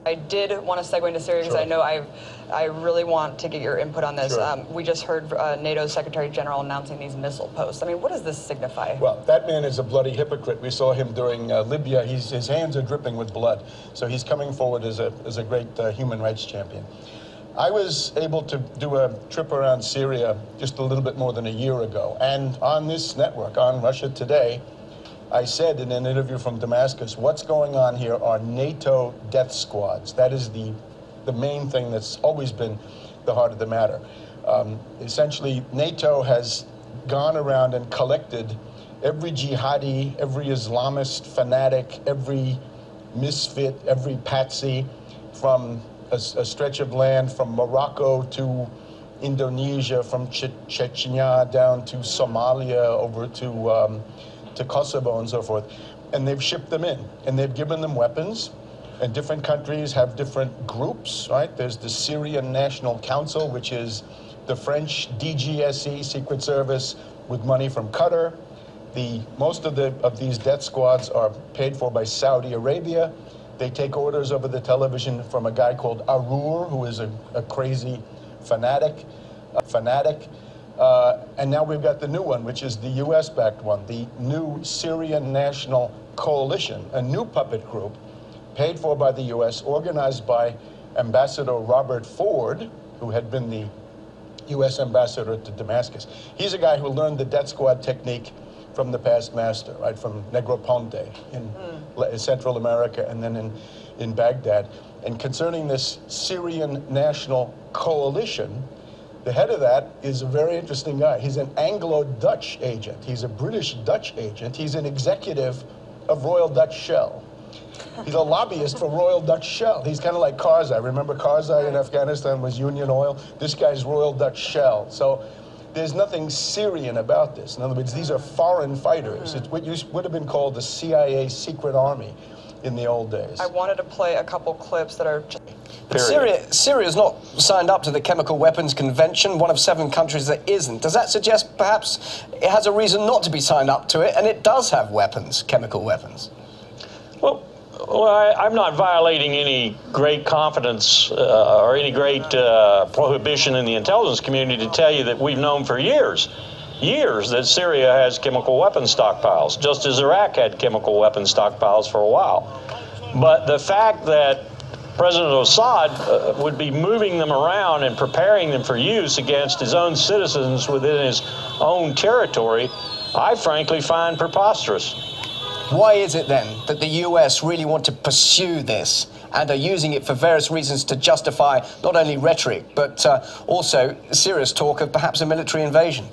I did want to segue into Syria because I know I really want to get your input on this. We just heard NATO's Secretary General announcing these missile posts. I mean, what does this signify? Well, that man is a bloody hypocrite. We saw him during Libya. His hands are dripping with blood. So he's coming forward as a great human rights champion. I was able to do a trip around Syria just a little bit more than a year ago. And on this network, on Russia Today, I said in an interview from Damascus, what's going on here are NATO death squads. That is the main thing that's always been the heart of the matter. Essentially, NATO has gone around and collected every jihadi, every Islamist fanatic, every misfit, every patsy from a stretch of land from Morocco to Indonesia, from Chechnya down to Somalia, over to Kosovo and so forth, and they've shipped them in, and they've given them weapons, and different countries have different groups, right? There's the Syrian National Council, which is the French DGSE, Secret Service, with money from Qatar. Most of these death squads are paid for by Saudi Arabia. They take orders over the television from a guy called Arur, who is a crazy fanatic. And now we've got the new one, which is the US-backed one, the new Syrian National Coalition, a new puppet group paid for by the US, organized by Ambassador Robert Ford, who had been the US ambassador to Damascus. He's a guy who learned the death squad technique from the past master, right, from Negroponte in Central America and then in Baghdad. And concerning this Syrian National Coalition, the head of that is a very interesting guy. He's an Anglo-Dutch agent. He's a British-Dutch agent. He's an executive of Royal Dutch Shell. He's a lobbyist for Royal Dutch Shell. He's kind of like Karzai. Remember Karzai in Afghanistan was Union Oil? This guy's Royal Dutch Shell. So there's nothing Syrian about this. In other words, these are foreign fighters. It's what would have been called the CIA secret army in the old days. I wanted to play a couple clips that are just... But Syria is not signed up to the Chemical Weapons Convention, one of 7 countries that isn't. Does that suggest perhaps it has a reason not to be signed up to it, and it does have weapons, chemical weapons? Well, I'm not violating any great confidence or any great prohibition in the intelligence community to tell you that we've known for years that Syria has chemical weapons stockpiles, just as Iraq had chemical weapons stockpiles for a while. But the fact that President Assad would be moving them around and preparing them for use against his own citizens within his own territory, I frankly find preposterous. Why is it then that the US really want to pursue this and are using it for various reasons to justify not only rhetoric, but also serious talk of perhaps a military invasion?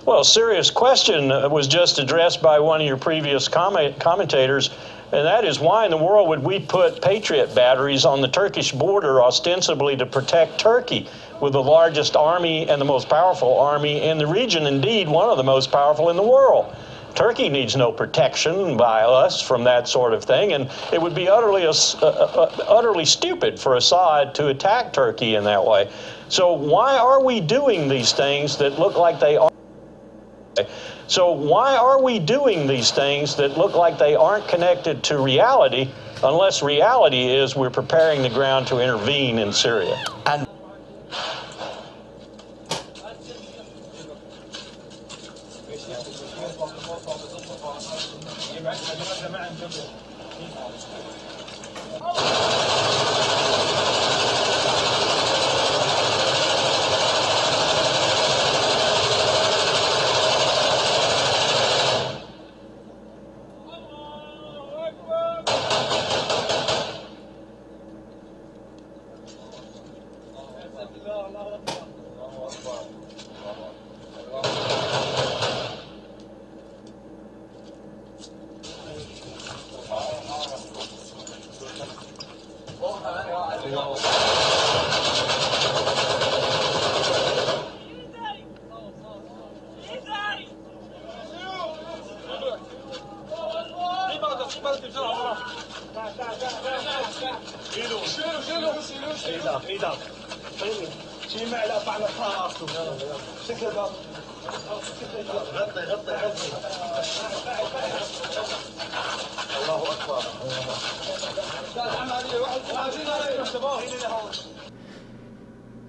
Well, a serious question was just addressed by one of your previous commentators, and that is, why in the world would we put Patriot batteries on the Turkish border ostensibly to protect Turkey, with the largest army and the most powerful army in the region, indeed one of the most powerful in the world? Turkey needs no protection by us from that sort of thing, and it would be utterly stupid for Assad to attack Turkey in that way. So why are we doing these things that look like they are? So why are we doing these things that look like they aren't connected to reality, unless reality is we're preparing the ground to intervene in Syria? And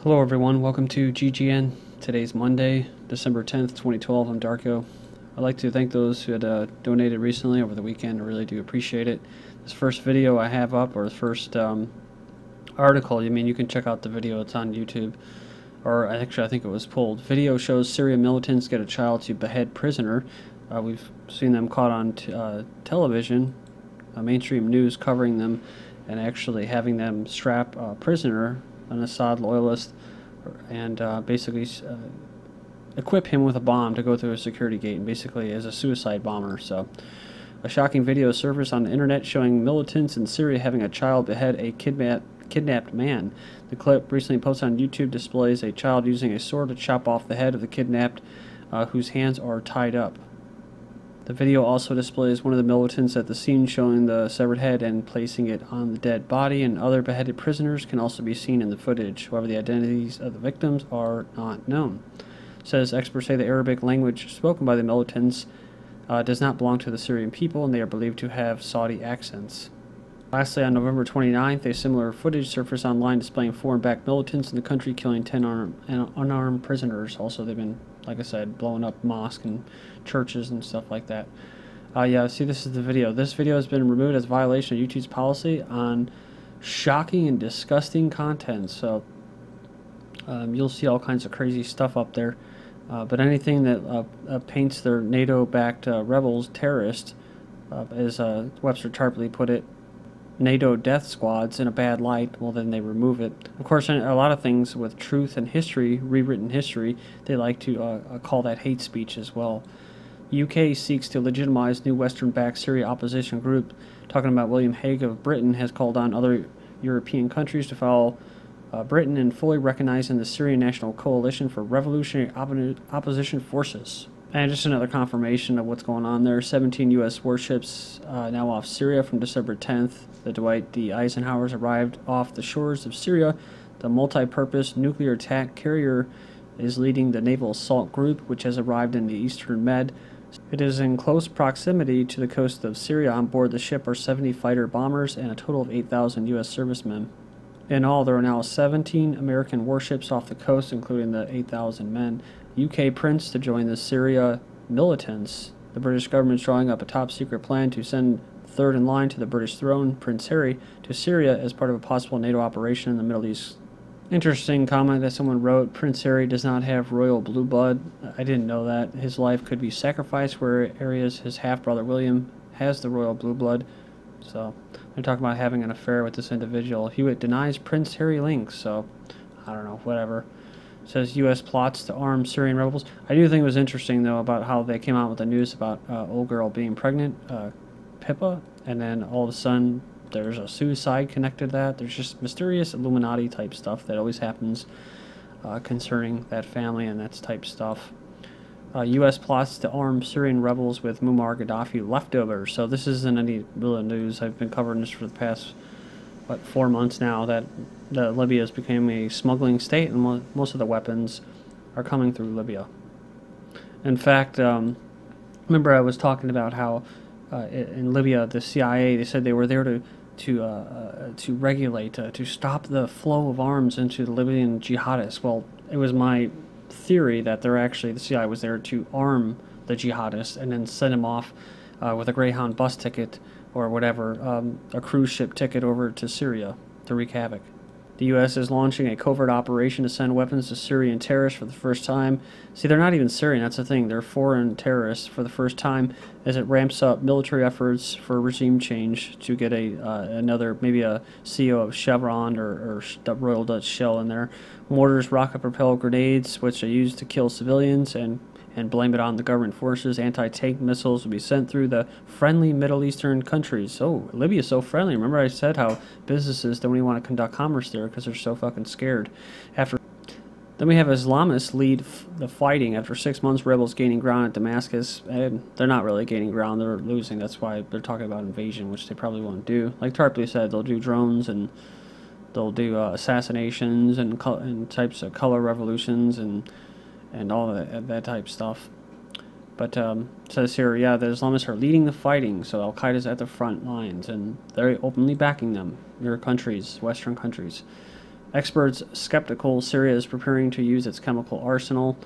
Hello everyone, welcome to GGN. Today's Monday, December 10th, 2012. I'm Darko. I'd like to thank those who had donated recently over the weekend. I really do appreciate it. This first video I have up, or the first article, I mean, you can check out the video, it's on YouTube. Or actually, I think it was pulled. Video shows Syrian militants get a child to behead prisoner. We've seen them caught on television, mainstream news covering them, and actually having them strap a prisoner, an Assad loyalist, and basically equip him with a bomb to go through a security gate, and basically as a suicide bomber. So, a shocking video surfaced on the internet showing militants in Syria having a child behead a kidnapped man. The clip recently posted on YouTube displays a child using a sword to chop off the head of the kidnapped, whose hands are tied up. The video also displays one of the militants at the scene showing the severed head and placing it on the dead body, and other beheaded prisoners can also be seen in the footage. However, the identities of the victims are not known. It says experts say the Arabic language spoken by the militants does not belong to the Syrian people, and they are believed to have Saudi accents. Lastly, on November 29th, a similar footage surfaced online displaying foreign-backed militants in the country killing 10 unarmed prisoners. Also, they've been, like I said, blowing up mosques and churches and stuff like that. Yeah, see, this is the video. This video has been removed as a violation of YouTube's policy on shocking and disgusting content. So, you'll see all kinds of crazy stuff up there. But anything that paints their NATO-backed rebels terrorists, as Webster Tarpley put it, NATO death squads, in a bad light, well, then they remove it. Of course, a lot of things with truth and history, rewritten history, they like to call that hate speech as well. UK seeks to legitimize new Western-backed Syria opposition group. Talking about William Hague of Britain has called on other European countries to follow Britain in fully recognizing the Syrian National Coalition for Revolutionary Opposition Forces. And just another confirmation of what's going on there. 17 US warships now off Syria from December 10th. The Dwight D. Eisenhowers arrived off the shores of Syria. The multi-purpose nuclear attack carrier is leading the Naval Assault Group, which has arrived in the Eastern Med. It is in close proximity to the coast of Syria. On board the ship are 70 fighter bombers and a total of 8,000 US servicemen. In all, there are now 17 American warships off the coast, including the 8,000 men. UK prince to join the Syria militants. The British government is drawing up a top-secret plan to send third in line to the British throne, Prince Harry, to Syria as part of a possible NATO operation in the Middle East. Interesting comment that someone wrote, Prince Harry does not have royal blue blood. I didn't know that. His life could be sacrificed where areas his half-brother William has the royal blue blood. So, they're talking about having an affair with this individual. Hewitt denies Prince Harry links, so, I don't know, whatever. It says U.S. plots to arm Syrian rebels. I do think it was interesting, though, about how they came out with the news about old girl being pregnant, Pippa, and then all of a sudden there's a suicide connected to that. There's just mysterious Illuminati-type stuff that always happens concerning that family and that type stuff. U.S. plots to arm Syrian rebels with Muammar Gaddafi leftovers. So this isn't any real news. I've been covering this for the past, 4 months now, that Libya has become a smuggling state, and most of the weapons are coming through Libya. In fact, remember I was talking about how in Libya, the CIA, they said they were there to regulate, to stop the flow of arms into the Libyan jihadists. Well, it was my theory that the CIA was there to arm the jihadists and then send them off with a Greyhound bus ticket or whatever, a cruise ship ticket over to Syria to wreak havoc. The U.S. is launching a covert operation to send weapons to Syrian terrorists for the first time. See, they're not even Syrian, that's the thing. They're foreign terrorists for the first time as it ramps up military efforts for regime change to get another, maybe a CEO of Chevron or the Royal Dutch Shell in there. Mortars, rocket-propelled grenades, which are used to kill civilians, and blame it on the government forces. Anti-tank missiles will be sent through the friendly Middle Eastern countries. Oh, Libya's so friendly. Remember I said how businesses don't even want to conduct commerce there because they're so fucking scared. Then we have Islamists lead the fighting. After 6 months, rebels gaining ground at Damascus. And they're not really gaining ground, they're losing. That's why they're talking about invasion, which they probably won't do. Like Tarpley said, they'll do drones and they'll do assassinations and types of color revolutions and all that type stuff. But it says here, yeah, the Islamists are leading the fighting, so Al-Qaeda's at the front lines, and they're openly backing them, your countries, Western countries. Experts skeptical Syria is preparing to use its chemical arsenal,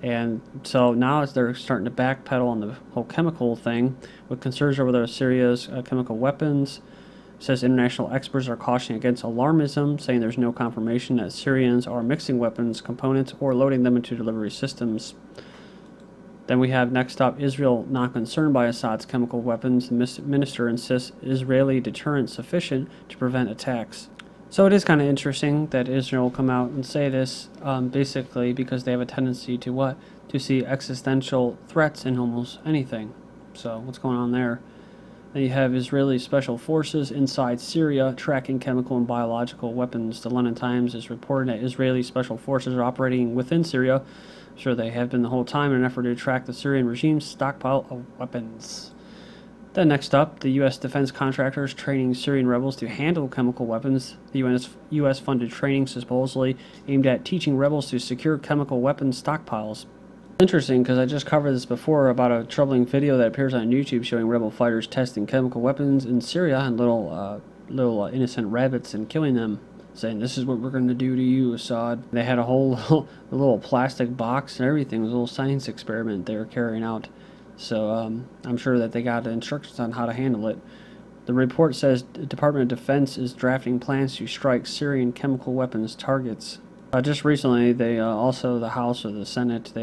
and so now as they're starting to backpedal on the whole chemical thing, with concerns over Syria's chemical weapons. It says international experts are cautioning against alarmism, saying there's no confirmation that Syrians are mixing weapons components or loading them into delivery systems. Then we have next up, Israel not concerned by Assad's chemical weapons. The minister insists Israeli deterrence sufficient to prevent attacks. So it is kind of interesting that Israel come out and say this, basically because they have a tendency to what? To see existential threats in almost anything. So what's going on there? Then you have Israeli special forces inside Syria tracking chemical and biological weapons. The London Times is reporting that Israeli special forces are operating within Syria. I'm sure they have been the whole time in an effort to track the Syrian regime's stockpile of weapons. Then next up, the U.S. defense contractors training Syrian rebels to handle chemical weapons. The U.S.-funded training supposedly aimed at teaching rebels to secure chemical weapons stockpiles. Interesting, because I just covered this before about a troubling video that appears on YouTube showing rebel fighters testing chemical weapons in Syria and little innocent rabbits and killing them, saying, "This is what we're going to do to you, Assad." They had a whole little plastic box and everything. It was a little science experiment they were carrying out. So I'm sure that they got instructions on how to handle it. The report says the Department of Defense is drafting plans to strike Syrian chemical weapons targets. Just recently, they also, the House or the Senate,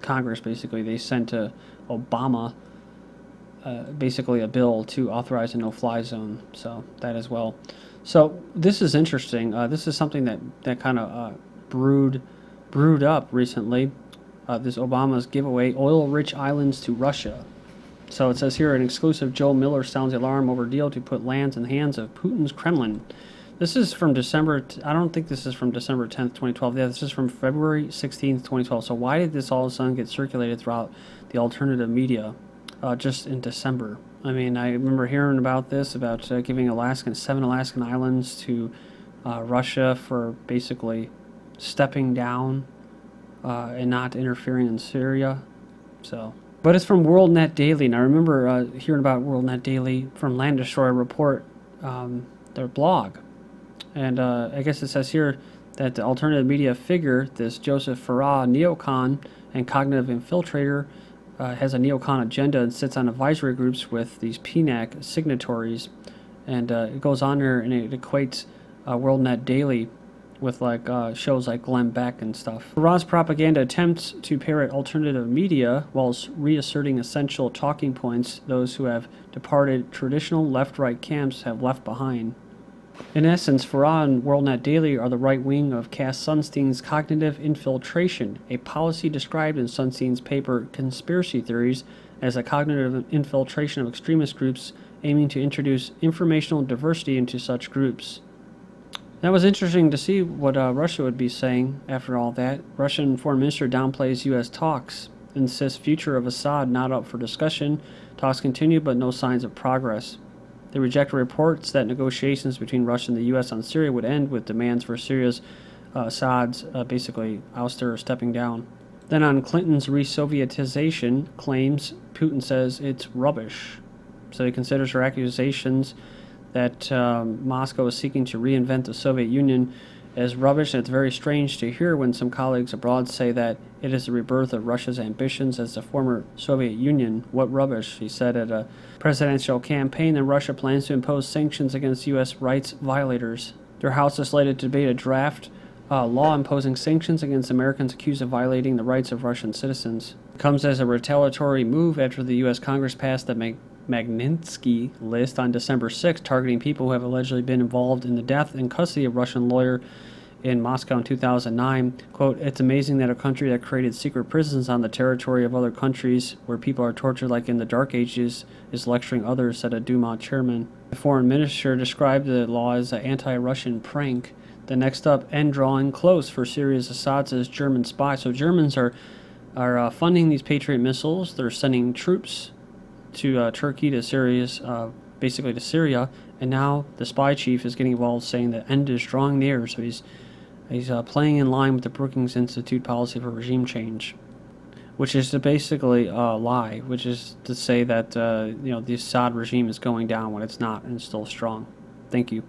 Congress basically, they sent to Obama basically a bill to authorize a no-fly zone. So that as well. So this is interesting. This is something that kind of brewed up recently. This Obama's giveaway oil-rich islands to Russia. So it says here, an exclusive Joe Miller sounds the alarm over deal to put lands in the hands of Putin's Kremlin. This is from December, I don't think this is from December 10th, 2012. Yeah, this is from February 16th, 2012. So why did this all of a sudden get circulated throughout the alternative media just in December? I mean, I remember hearing about this, about giving 7 Alaskan islands to Russia for basically stepping down and not interfering in Syria. So, but it's from WorldNet Daily, and I remember hearing about WorldNet Daily from Land Destroyer Report, their blog, and I guess it says here that the alternative media figure, this Joseph Farah neocon and cognitive infiltrator, has a neocon agenda and sits on advisory groups with these PNAC signatories, and it goes on there and it equates WorldNet Daily with like shows like Glenn Beck and stuff. Iran's propaganda attempts to parrot alternative media whilst reasserting essential talking points those who have departed traditional left-right camps have left behind. In essence, Farah and WorldNet Daily are the right wing of Cass Sunstein's cognitive infiltration, a policy described in Sunstein's paper Conspiracy Theories as a cognitive infiltration of extremist groups aiming to introduce informational diversity into such groups. That was interesting to see what Russia would be saying after all that. Russian foreign minister downplays U.S. talks, insists future of Assad not up for discussion. Talks continue, but no signs of progress. They reject reports that negotiations between Russia and the U.S. on Syria would end with demands for Syria's Assad's basically ouster or stepping down. Then on Clinton's re-Sovietization claims, Putin says it's rubbish. So he considers her accusations that Moscow is seeking to reinvent the Soviet Union as rubbish, and it's very strange to hear when some colleagues abroad say that it is the rebirth of Russia's ambitions as the former Soviet Union. What rubbish, he said at a presidential campaign that Russia plans to impose sanctions against U.S. rights violators. Their House is slated to debate a draft law imposing sanctions against Americans accused of violating the rights of Russian citizens. It comes as a retaliatory move after the U.S. Congress passed the Magnitsky list on December 6, targeting people who have allegedly been involved in the death and custody of Russian lawyer in Moscow in 2009. Quote, "It's amazing that a country that created secret prisons on the territory of other countries where people are tortured like in the Dark Ages is lecturing others," said a Duma chairman. The foreign minister described the law as an anti-Russian prank. The next up, end drawing close for Syria's Assad, says German spy. So Germans are funding these Patriot missiles. They're sending troops to Turkey, to Syria's, basically to Syria, and now the spy chief is getting involved, saying the end is drawing near. So he's playing in line with the Brookings Institute policy for regime change. which is to basically lie, which is to say that the Assad regime is going down when it's not and it's still strong. Thank you.